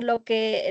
lo que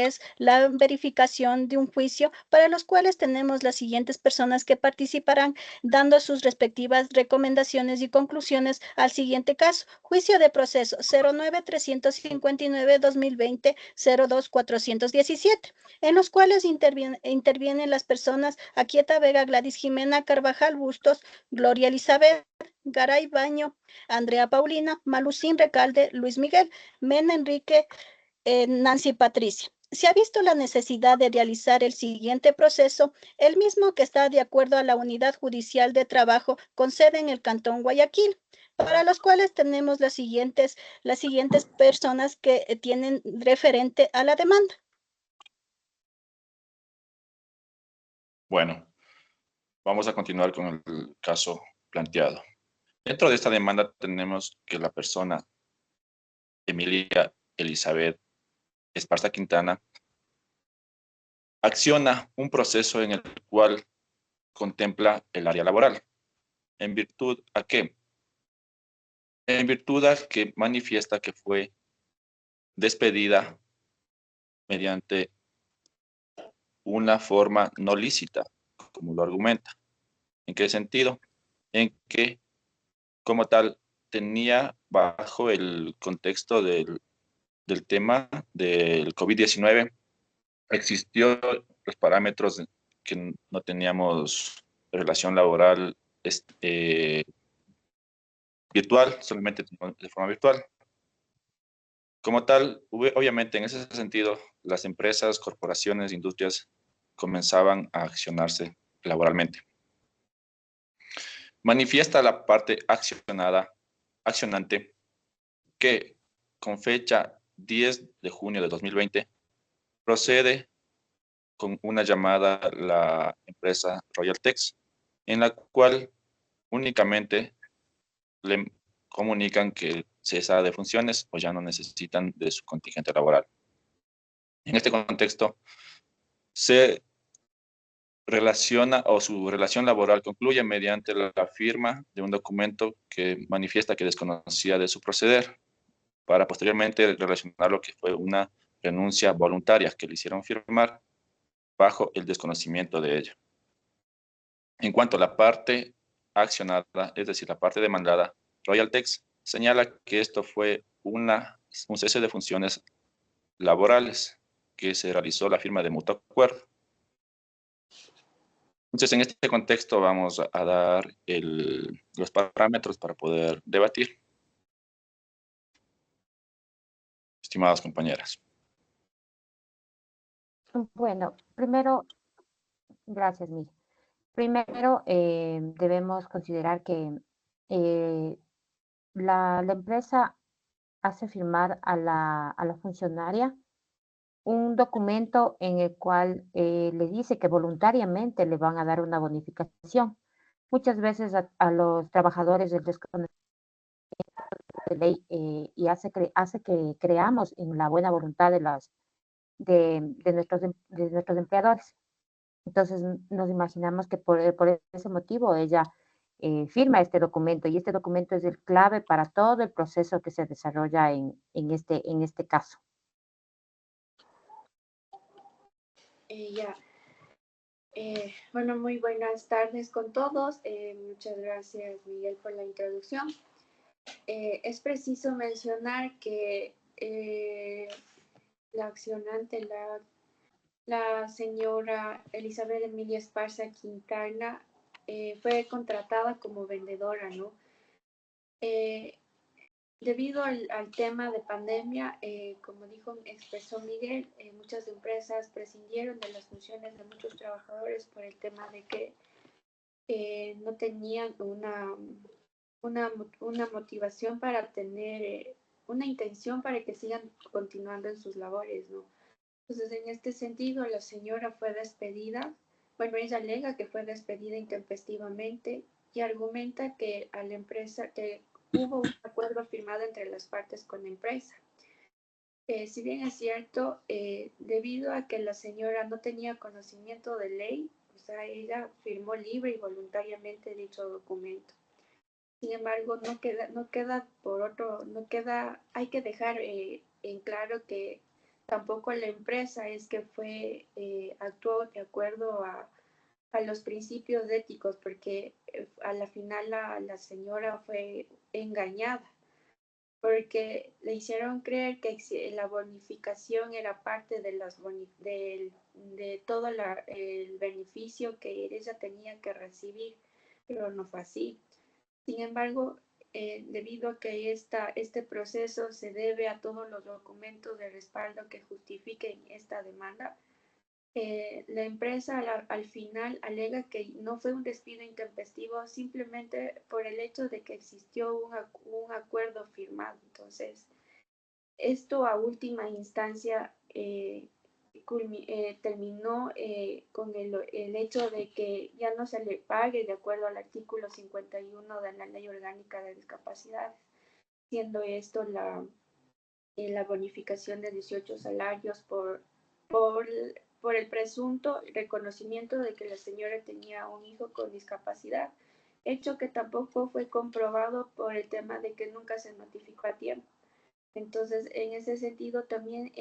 es la verificación de un juicio, para los cuales tenemos las siguientes personas que participarán dando sus respectivas recomendaciones y conclusiones al siguiente caso. Juicio de proceso 09-359-2020, 02-417, en los cuales intervienen las personas Aquieta Vega, Gladys Jimena, Carvajal Bustos, Gloria Elizabeth, Garay Baño, Andrea Paulina, Malucín Recalde, Luis Miguel, Mena Enrique, Nancy Patricia. Se ha visto la necesidad de realizar el siguiente proceso, el mismo que está de acuerdo a la Unidad Judicial de Trabajo con sede en el Cantón Guayaquil, para los cuales tenemos las siguientes personas que tienen referente a la demanda. Bueno, vamos a continuar con el caso planteado. Dentro de esta demanda tenemos que la persona Emilia Elizabeth Esparza Quintana acciona un proceso en el cual contempla el área laboral. ¿En virtud a qué? En virtud a que manifiesta que fue despedida mediante una forma no lícita, como lo argumenta. ¿En qué sentido? En que, como tal, tenía bajo el contexto del tema del COVID-19, existió los parámetros que no teníamos relación laboral virtual, solamente de forma virtual. Como tal, obviamente en ese sentido, las empresas, corporaciones, industrias comenzaban a accionarse laboralmente. Manifiesta la parte accionante que con fecha 10 de junio de 2020 procede con una llamada a la empresa Royaltex, en la cual únicamente le comunican que cesa de funciones o ya no necesitan de su contingente laboral. En este contexto, se relaciona o su relación laboral concluye mediante la firma de un documento que manifiesta que desconocía de su proceder, para posteriormente relacionar lo que fue una renuncia voluntaria que le hicieron firmar bajo el desconocimiento de ella. En cuanto a la parte accionada, es decir, la parte demandada, Royaltex señala que esto fue un cese de funciones laborales que se realizó la firma de mutuo acuerdo. Entonces, en este contexto vamos a dar los parámetros para poder debatir. Estimadas compañeras. Bueno, primero, gracias, Miguel. Primero, debemos considerar que la empresa hace firmar a la funcionaria un documento en el cual le dice que voluntariamente le van a dar una bonificación. Muchas veces a los trabajadores del desconocimiento de ley y hace que creamos en la buena voluntad de nuestros empleadores. Entonces nos imaginamos que por ese motivo ella firma este documento y este documento es el clave para todo el proceso que se desarrolla en este caso. Bueno, muy buenas tardes con todos. Muchas gracias, Miguel, por la introducción. Es preciso mencionar que la accionante, la señora Elizabeth Emilia Esparza Quintana, fue contratada como vendedora, ¿no? Debido al tema de pandemia, como expresó Miguel, muchas empresas prescindieron de las funciones de muchos trabajadores por el tema de que no tenían una motivación para tener una intención para que sigan continuando en sus labores, ¿no? Entonces, en este sentido, la señora fue despedida. Bueno, ella alega que fue despedida intempestivamente y argumenta que a la empresa, que hubo un acuerdo firmado entre las partes con la empresa. Si bien es cierto, debido a que la señora no tenía conocimiento de ley, o sea, ella firmó libre y voluntariamente dicho documento. Sin embargo, hay que dejar en claro que tampoco la empresa es que actuó de acuerdo a los principios éticos, porque a la final la señora fue engañada, porque le hicieron creer que la bonificación era parte de de todo el beneficio que ella tenía que recibir, pero no fue así. Sin embargo, debido a que este proceso se debe a todos los documentos de respaldo que justifiquen esta demanda, la empresa al final alega que no fue un despido intempestivo simplemente por el hecho de que existió un acuerdo firmado. Entonces, esto a última instancia terminó con el hecho de que ya no se le pague de acuerdo al artículo 51 de la Ley Orgánica de Discapacidades, siendo esto la bonificación de 18 salarios por, por el presunto reconocimiento de que la señora tenía un hijo con discapacidad, hecho que tampoco fue comprobado por el tema de que nunca se notificó a tiempo. Entonces, en ese sentido, también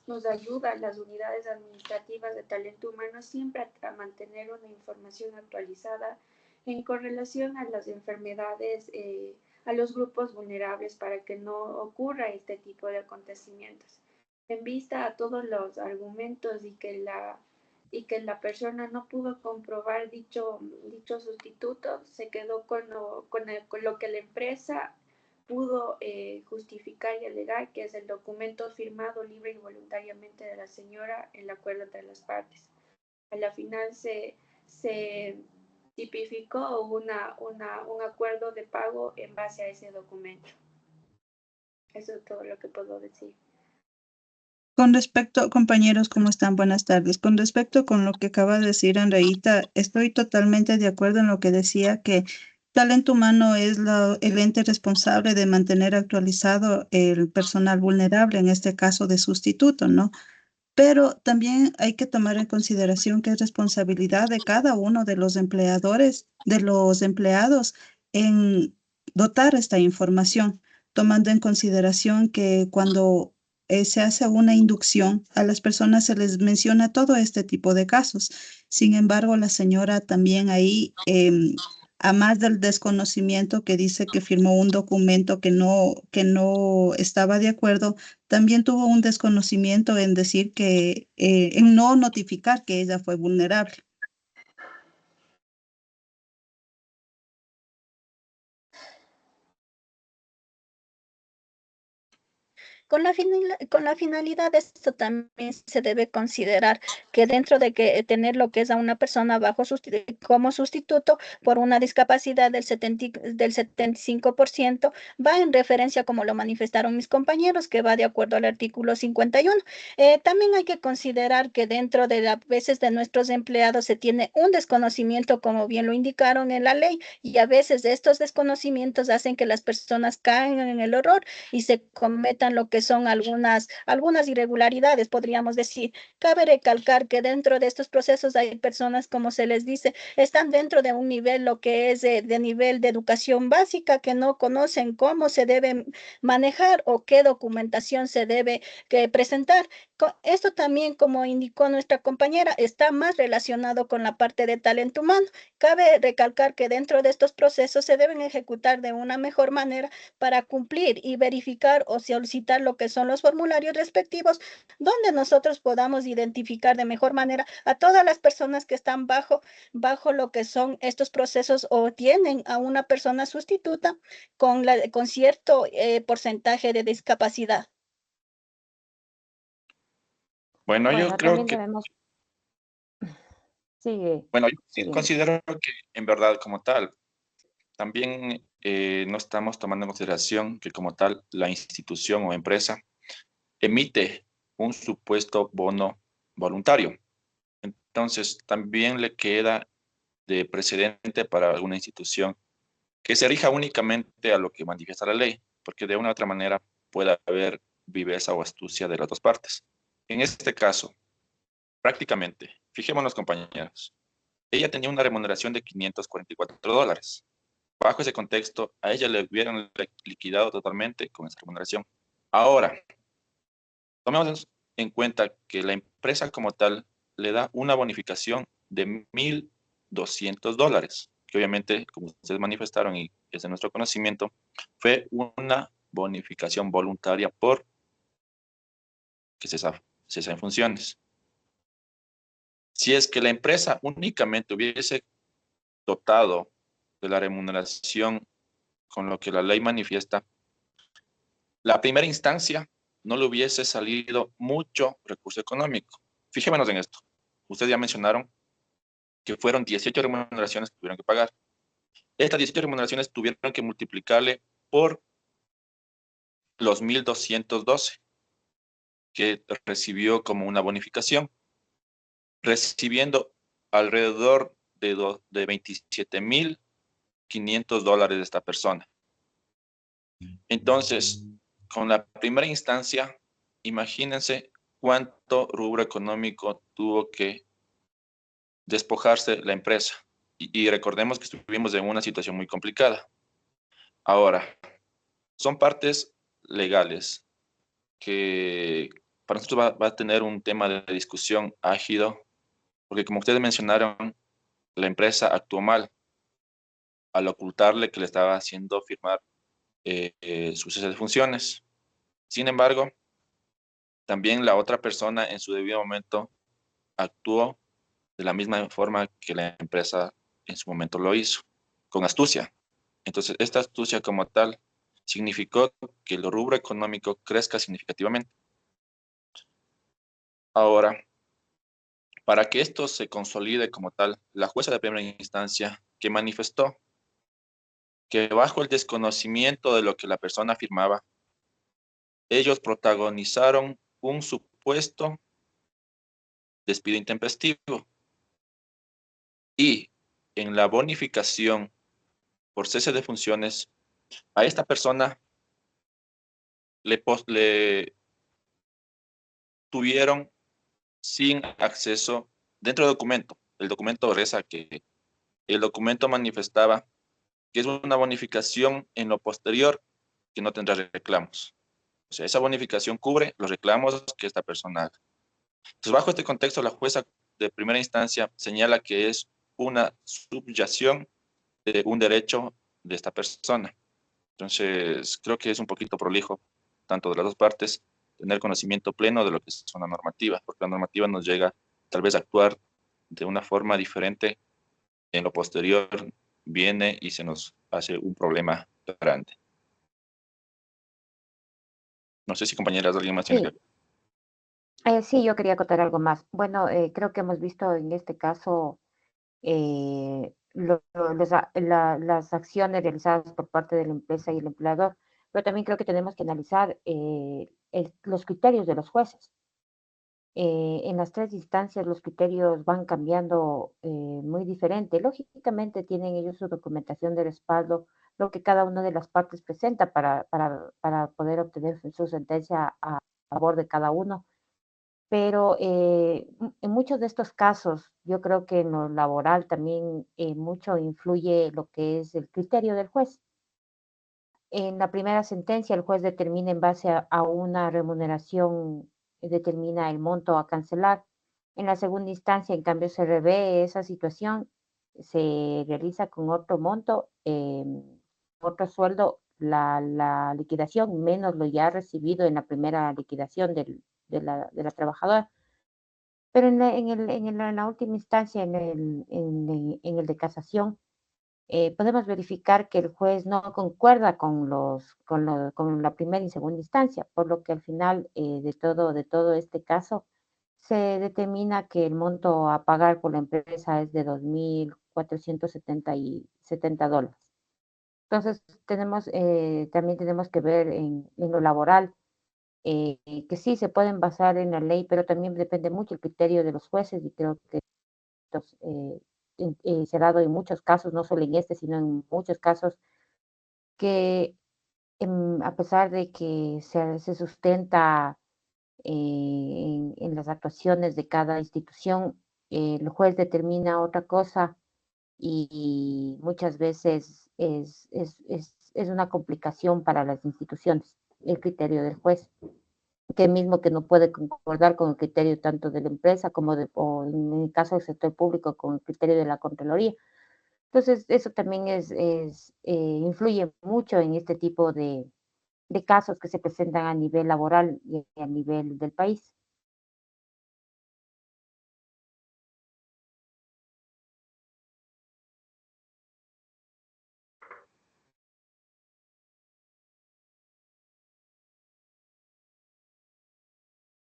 nos ayuda a las unidades administrativas de talento humano siempre a mantener una información actualizada en correlación a las enfermedades, a los grupos vulnerables para que no ocurra este tipo de acontecimientos. En vista a todos los argumentos y que la persona no pudo comprobar dicho sustituto, se quedó con lo que la empresa pudo justificar y alegar, que es el documento firmado libre y voluntariamente de la señora, el acuerdo entre las partes. A la final se tipificó un acuerdo de pago en base a ese documento. Eso es todo lo que puedo decir. Con respecto, compañeros, ¿cómo están? Buenas tardes. Con respecto con lo que acaba de decir Andreita, estoy totalmente de acuerdo en lo que decía que talento humano es el ente responsable de mantener actualizado el personal vulnerable, en este caso de sustituto, ¿no? Pero también hay que tomar en consideración que es responsabilidad de cada uno de los empleadores, de los empleados, en dotar esta información, tomando en consideración que cuando se hace una inducción, a las personas se les menciona todo este tipo de casos. Sin embargo, la señora también ahí, a más del desconocimiento que dice que firmó un documento que no estaba de acuerdo, también tuvo un desconocimiento en decir que, en no notificar que ella fue vulnerable. Con la finalidad de esto también se debe considerar que dentro de que tener lo que es a una persona como sustituto por una discapacidad del 75% va en referencia, como lo manifestaron mis compañeros, que va de acuerdo al artículo 51. También hay que considerar que dentro de a veces de nuestros empleados se tiene un desconocimiento, como bien lo indicaron en la ley, y a veces estos desconocimientos hacen que las personas caigan en el error y se cometan lo que son algunas irregularidades, podríamos decir. Cabe recalcar que dentro de estos procesos hay personas, como se les dice, están dentro de un nivel, lo que es de nivel de educación básica, que no conocen cómo se debe manejar o qué documentación se debe presentar. Esto también, como indicó nuestra compañera, está más relacionado con la parte de talento humano. Cabe recalcar que dentro de estos procesos se deben ejecutar de una mejor manera para cumplir y verificar o solicitar lo que son los formularios respectivos, donde nosotros podamos identificar de mejor manera a todas las personas que están bajo lo que son estos procesos o tienen a una persona sustituta con cierto porcentaje de discapacidad. Bueno, yo creo también que, debemos... Sigue, bueno, yo sigue. considero que en verdad como tal, también no estamos tomando en consideración que como tal la institución o empresa emite un supuesto bono voluntario. Entonces, también le queda de precedente para alguna institución que se rija únicamente a lo que manifiesta la ley, porque de una u otra manera puede haber viveza o astucia de las dos partes. En este caso, prácticamente, fijémonos compañeros, ella tenía una remuneración de $544. Bajo ese contexto, a ella le hubieran liquidado totalmente con esa remuneración. Ahora, en cuenta que la empresa como tal le da una bonificación de $1,200, que obviamente, como ustedes manifestaron y es de nuestro conocimiento, fue una bonificación voluntaria por que cesa en funciones. Si es que la empresa únicamente hubiese dotado de la remuneración con lo que la ley manifiesta, la primera instancia no le hubiese salido mucho recurso económico. Fijémonos en esto. Ustedes ya mencionaron que fueron 18 remuneraciones que tuvieron que pagar. Estas 18 remuneraciones tuvieron que multiplicarle por los 1,212 que recibió como una bonificación, recibiendo alrededor de $27,500 de esta persona. Entonces, con la primera instancia, imagínense cuánto rubro económico tuvo que despojarse la empresa. Y recordemos que estuvimos en una situación muy complicada. Ahora, son partes legales que para nosotros va a tener un tema de discusión ágido, porque como ustedes mencionaron, la empresa actuó mal al ocultarle que le estaba haciendo firmar su cese de funciones. Sin embargo, también la otra persona en su debido momento actuó de la misma forma que la empresa en su momento lo hizo, con astucia. Entonces, esta astucia como tal significó que el rubro económico crezca significativamente. Ahora, para que esto se consolide como tal, la jueza de primera instancia que manifestó que bajo el desconocimiento de lo que la persona afirmaba, ellos protagonizaron un supuesto despido intempestivo y en la bonificación por cese de funciones, a esta persona le tuvieron sin acceso dentro del documento. El documento reza que el documento manifestaba que es una bonificación en lo posterior que no tendrá reclamos. O sea, esa bonificación cubre los reclamos que esta persona haga. Entonces, bajo este contexto, la jueza de primera instancia señala que es una subyacción de un derecho de esta persona. Entonces, creo que es un poquito prolijo, tanto de las dos partes, tener conocimiento pleno de lo que es una normativa, porque la normativa nos llega tal vez a actuar de una forma diferente. En lo posterior viene y se nos hace un problema grande. No sé si compañeras, alguien más tiene Sí, que... sí, yo quería contar algo más. Bueno, creo que hemos visto en este caso las acciones realizadas por parte de la empresa y el empleador, pero también creo que tenemos que analizar los criterios de los jueces. En las tres instancias los criterios van cambiando muy diferente. Lógicamente tienen ellos su documentación de respaldo, lo que cada una de las partes presenta para poder obtener su sentencia a favor de cada uno. Pero en muchos de estos casos, yo creo que en lo laboral también mucho influye lo que es el criterio del juez. En la primera sentencia, el juez determina en base a una remuneración, determina el monto a cancelar. En la segunda instancia, en cambio, se revé esa situación, se realiza con otro monto, otro sueldo, la liquidación, menos lo ya recibido en la primera liquidación de la trabajadora. Pero en la última instancia, en el de casación, podemos verificar que el juez no concuerda con la primera y segunda instancia, por lo que al final de todo este caso se determina que el monto a pagar por la empresa es de $2,470. Entonces, también tenemos que ver en lo laboral, que sí se pueden basar en la ley, pero también depende mucho el criterio de los jueces y creo que se ha dado en muchos casos, no solo en este, sino en muchos casos, que a pesar de que se sustenta en las actuaciones de cada institución, el juez determina otra cosa y muchas veces es una complicación para las instituciones, el criterio del juez. que mismo que no puede concordar con el criterio tanto de la empresa como o en el caso del sector público con el criterio de la Contraloría. Entonces, eso también influye mucho en este tipo de casos que se presentan a nivel laboral y a nivel del país.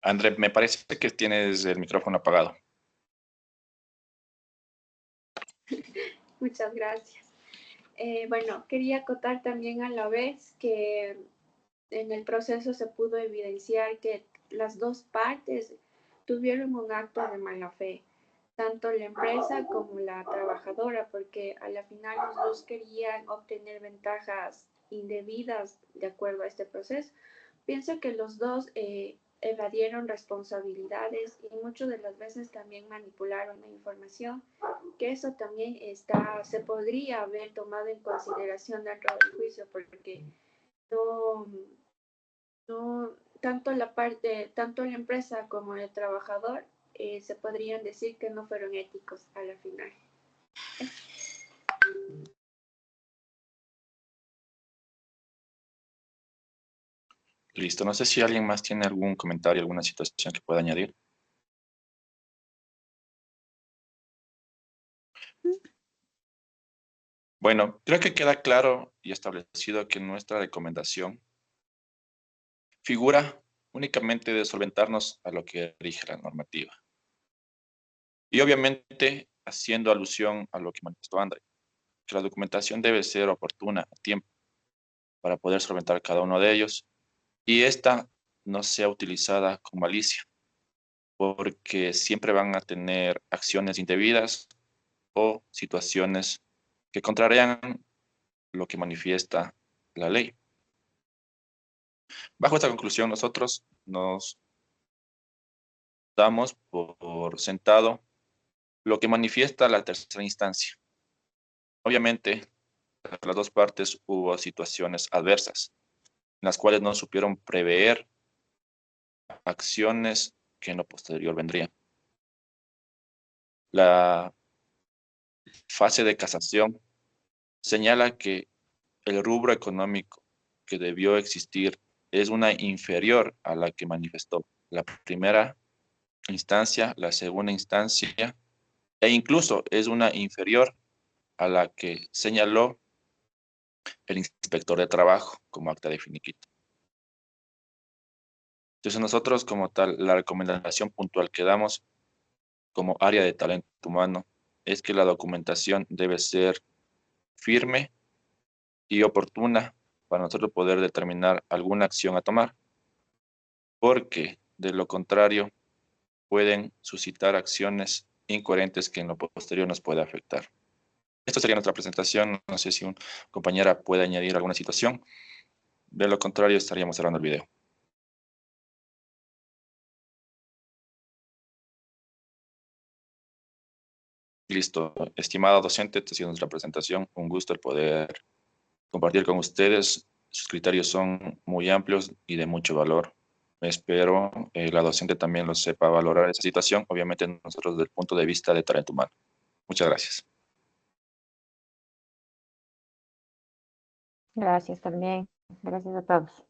André, me parece que tienes el micrófono apagado. Muchas gracias. Bueno, quería acotar también a la vez que en el proceso se pudo evidenciar que las dos partes tuvieron un acto de mala fe, tanto la empresa como la trabajadora, porque a la final los dos querían obtener ventajas indebidas de acuerdo a este proceso. Pienso que los dos evadieron responsabilidades y muchas de las veces también manipularon la información, que eso también se podría haber tomado en consideración dentro del juicio, porque no, no tanto la empresa como el trabajador se podrían decir que no fueron éticos a la final. Listo, no sé si alguien más tiene algún comentario, alguna situación que pueda añadir. Bueno, creo que queda claro y establecido que nuestra recomendación figura únicamente de solventarnos a lo que rige la normativa. Y obviamente haciendo alusión a lo que manifestó André, que la documentación debe ser oportuna a tiempo para poder solventar cada uno de ellos y esta no sea utilizada con malicia, porque siempre van a tener acciones indebidas o situaciones que contrarían lo que manifiesta la ley. Bajo esta conclusión, nosotros nos damos por sentado lo que manifiesta la tercera instancia. Obviamente, para las dos partes hubo situaciones adversas, en las cuales no supieron prever acciones que en lo posterior vendrían. La fase de casación señala que el rubro económico que debió existir es una inferior a la que manifestó la primera instancia, la segunda instancia, e incluso es una inferior a la que señaló el inspector de trabajo como acta de finiquito. Entonces nosotros como tal, la recomendación puntual que damos como área de talento humano es que la documentación debe ser firme y oportuna para nosotros poder determinar alguna acción a tomar, porque de lo contrario pueden suscitar acciones incoherentes que en lo posterior nos puede afectar. Esto sería nuestra presentación. No sé si un compañera puede añadir alguna situación. De lo contrario, estaríamos cerrando el video. Listo. Estimado docente, esta ha sido nuestra presentación. Un gusto el poder compartir con ustedes. Sus criterios son muy amplios y de mucho valor. Espero la docente también lo sepa valorar esa situación, obviamente nosotros desde el punto de vista de talento humano. Muchas gracias. Gracias también. Gracias a todos.